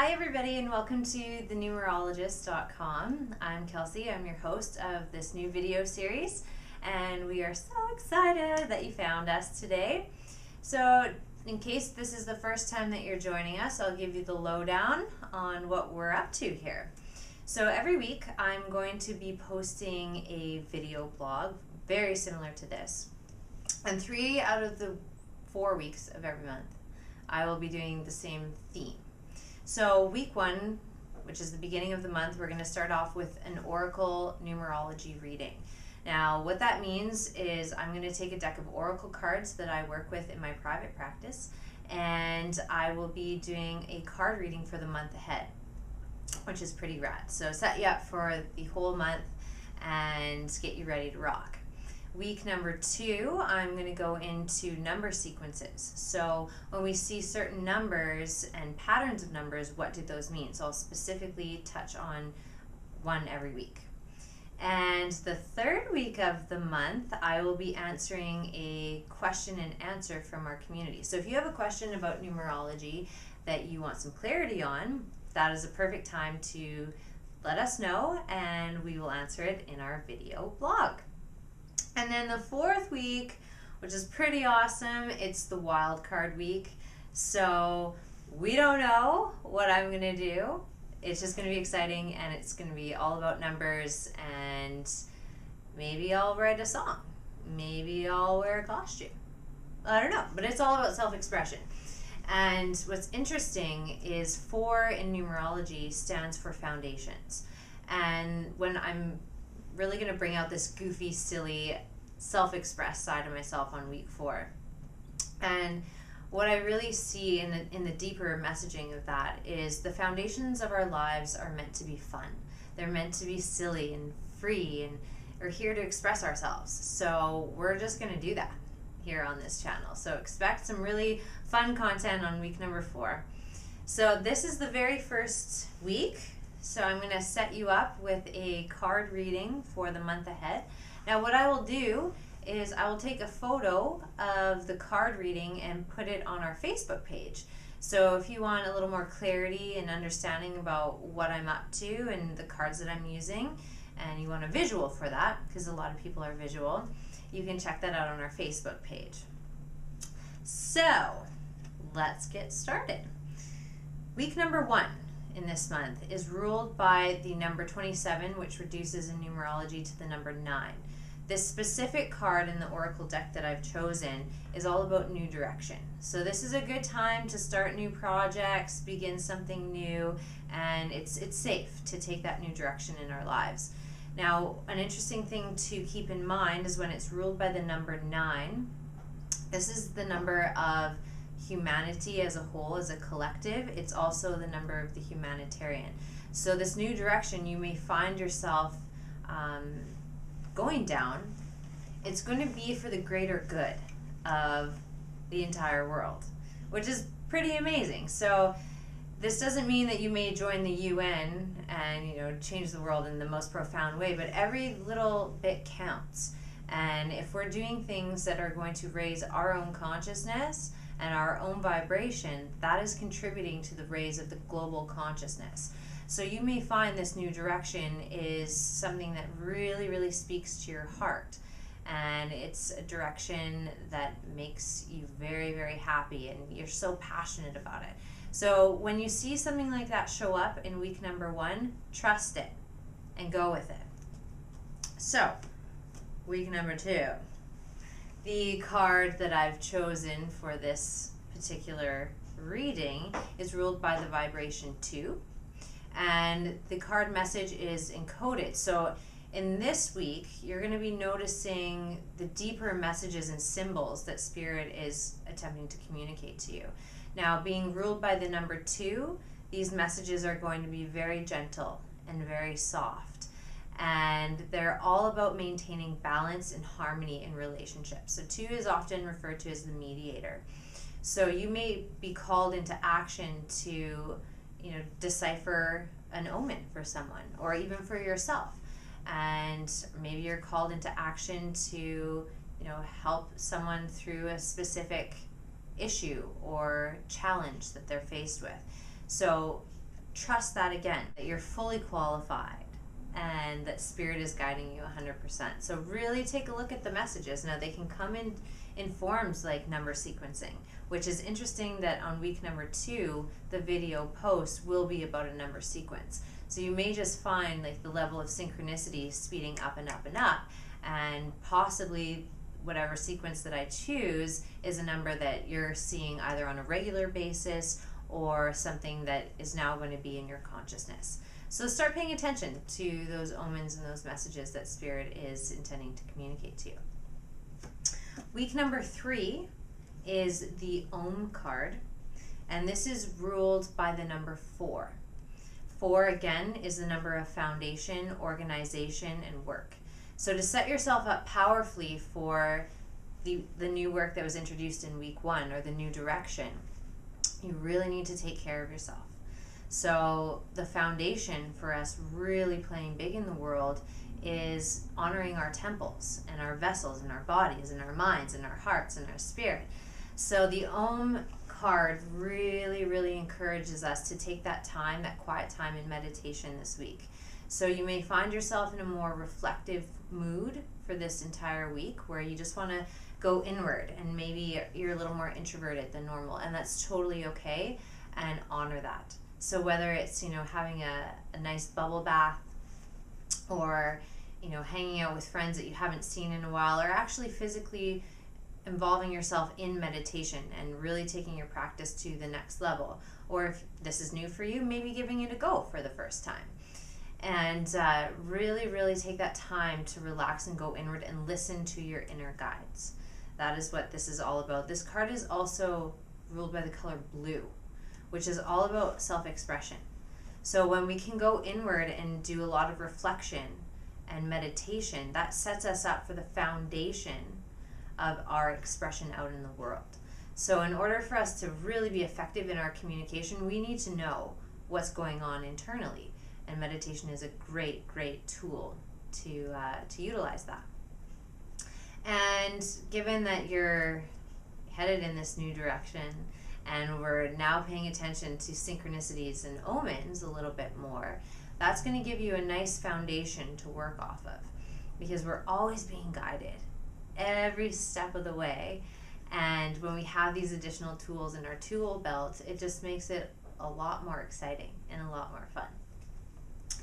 Hi everybody and welcome to the Numerologist.com. I'm Kelsey, I'm your host of this new video series, and we are so excited that you found us today. So in case this is the first time that you're joining us, I'll give you the lowdown on what we're up to here. So every week I'm going to be posting a video blog very similar to this, and 3 out of the 4 weeks of every month I will be doing the same theme. So week 1, which is the beginning of the month, we're going to start off with an Oracle numerology reading. Now what that means is I'm going to take a deck of Oracle cards that I work with in my private practice, and I will be doing a card reading for the month ahead, which is pretty rad. So set you up for the whole month and get you ready to rock. Week number 2, I'm going to go into number sequences. So when we see certain numbers and patterns of numbers, what do those mean? So I'll specifically touch on one every week. And the 3rd week of the month, I will be answering a question and answer from our community. So if you have a question about numerology that you want some clarity on, that is a perfect time to let us know and we will answer it in our video blog. And then the 4th week, which is pretty awesome, it's the wild card week. So we don't know what I'm going to do. It's just going to be exciting, and it's going to be all about numbers, and maybe I'll write a song. Maybe I'll wear a costume. I don't know, but it's all about self-expression. And what's interesting is 4 in numerology stands for foundations. And when I'm really going to bring out this goofy, silly, self-expressed side of myself on week 4. And what I really see in the deeper messaging of that is the foundations of our lives are meant to be fun. They're meant to be silly and free, and we're here to express ourselves. So we're just going to do that here on this channel. So expect some really fun content on week number 4. So this is the very first week. So I'm going to set you up with a card reading for the month ahead. Now what I will do is I will take a photo of the card reading and put it on our Facebook page. So if you want a little more clarity and understanding about what I'm up to and the cards that I'm using, and you want a visual for that, because a lot of people are visual, you can check that out on our Facebook page. So let's get started. Week number 1 in this month is ruled by the number 27, which reduces in numerology to the number 9. This specific card in the Oracle deck that I've chosen is all about new direction. So this is a good time to start new projects, begin something new, and it's safe to take that new direction in our lives. Now, an interesting thing to keep in mind is when it's ruled by the number 9, this is the number of humanity as a whole, as a collective. It's also the number of the humanitarian. So this new direction you may find yourself going down, it's going to be for the greater good of the entire world, which is pretty amazing. So this doesn't mean that you may join the UN and change the world in the most profound way, but every little bit counts. And if we're doing things that are going to raise our own consciousness and our own vibration, that is contributing to the raise of the global consciousness. So you may find this new direction is something that really, really speaks to your heart. And it's a direction that makes you very, very happy, and you're so passionate about it. So when you see something like that show up in week number 1, trust it and go with it. So week number 2. The card that I've chosen for this particular reading is ruled by the vibration 2, and the card message is encoded. So in this week, you're going to be noticing the deeper messages and symbols that Spirit is attempting to communicate to you. Now, being ruled by the number 2, these messages are going to be very gentle and very soft. And they're all about maintaining balance and harmony in relationships. So 2 is often referred to as the mediator. So you may be called into action to, decipher an omen for someone, or even for yourself. And maybe you're called into action to, help someone through a specific issue or challenge that they're faced with. So trust that again, that you're fully qualified and that Spirit is guiding you 100%. So really take a look at the messages. Now, they can come in forms like number sequencing, which is interesting that on week number 2, the video post will be about a number sequence. So you may just find like the level of synchronicity speeding up and up and up, and possibly whatever sequence that I choose is a number that you're seeing either on a regular basis or something that is now going to be in your consciousness. So start paying attention to those omens and those messages that Spirit is intending to communicate to you. Week number 3 is the Om card, and this is ruled by the number 4. 4, again, is the number of foundation, organization, and work. So to set yourself up powerfully for the new work that was introduced in week 1, or the new direction, you really need to take care of yourself. So the foundation for us really playing big in the world is honoring our temples and our vessels and our bodies and our minds and our hearts and our spirit. So the Om card really, really encourages us to take that time, that quiet time in meditation this week. So you may find yourself in a more reflective mood for this entire week, where you just want to go inward, and maybe you're a little more introverted than normal, and that's totally okay, and honor that. So whether it's, having a nice bubble bath, or, hanging out with friends that you haven't seen in a while, or actually physically involving yourself in meditation and really taking your practice to the next level. Or if this is new for you, maybe giving it a go for the first time. And really, really take that time to relax and go inward and listen to your inner guides. That is what this is all about. This card is also ruled by the color blue, which is all about self-expression. So when we can go inward and do a lot of reflection and meditation, that sets us up for the foundation of our expression out in the world. So in order for us to really be effective in our communication, we need to know what's going on internally. And meditation is a great, great tool to utilize that. And given that you're headed in this new direction, and we're now paying attention to synchronicities and omens a little bit more, that's going to give you a nice foundation to work off of, because we're always being guided every step of the way. And when we have these additional tools in our tool belt, it just makes it a lot more exciting and a lot more fun.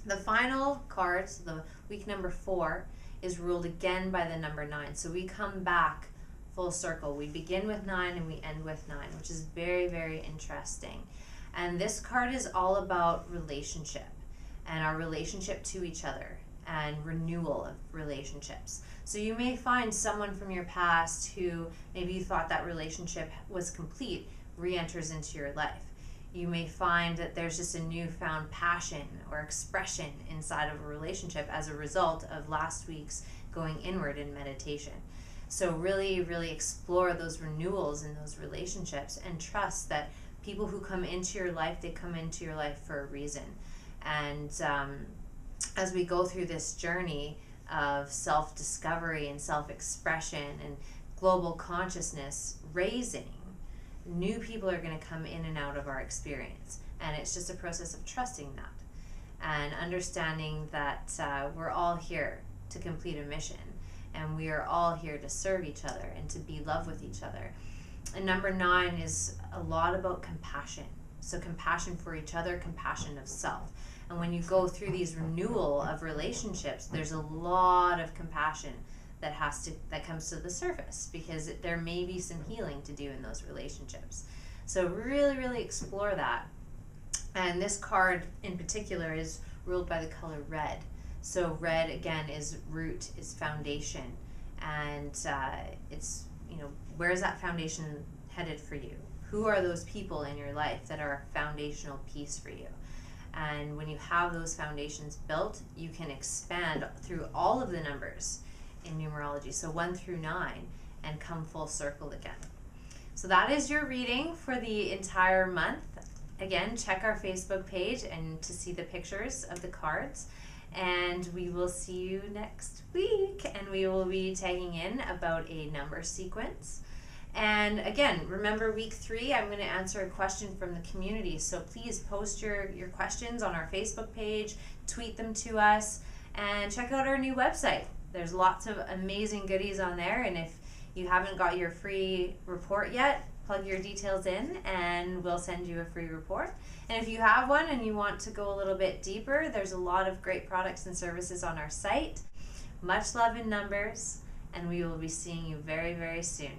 The final card, so the week number 4, is ruled again by the number 9. So we come back full circle. We begin with 9 and we end with 9, which is very, very interesting. And this card is all about relationship and our relationship to each other and renewal of relationships. So you may find someone from your past who maybe you thought that relationship was complete re-enters into your life. You may find that there's just a newfound passion or expression inside of a relationship as a result of last week's going inward in meditation. So really, really explore those renewals in those relationships, and trust that people who come into your life, they come into your life for a reason. And as we go through this journey of self-discovery and self-expression and global consciousness raising, new people are going to come in and out of our experience. And it's just a process of trusting that and understanding that we're all here to complete a mission, and we are all here to serve each other and to be love with each other. And number 9 is a lot about compassion. So compassion for each other, compassion of self. And when you go through these renewal of relationships, there's a lot of compassion that comes to the surface, because there may be some healing to do in those relationships. So really, really explore that. And this card in particular is ruled by the color red. So red, again, is root, is foundation. And it's, where is that foundation headed for you? Who are those people in your life that are a foundational piece for you? And when you have those foundations built, you can expand through all of the numbers in numerology, so 1 through 9, and come full circle again. So that is your reading for the entire month. Again, check our Facebook page and to see the pictures of the cards. And we will see you next week, and we will be tagging in about a number sequence And again, remember week 3, I'm going to answer a question from the community. So please post your questions on our Facebook page, tweet them to us, and check out our new website. There's lots of amazing goodies on there, and if you haven't got your free report yet, plug your details in and we'll send you a free report. And if you have one and you want to go a little bit deeper, there's a lot of great products and services on our site. Much love in numbers, and we will be seeing you very, very soon.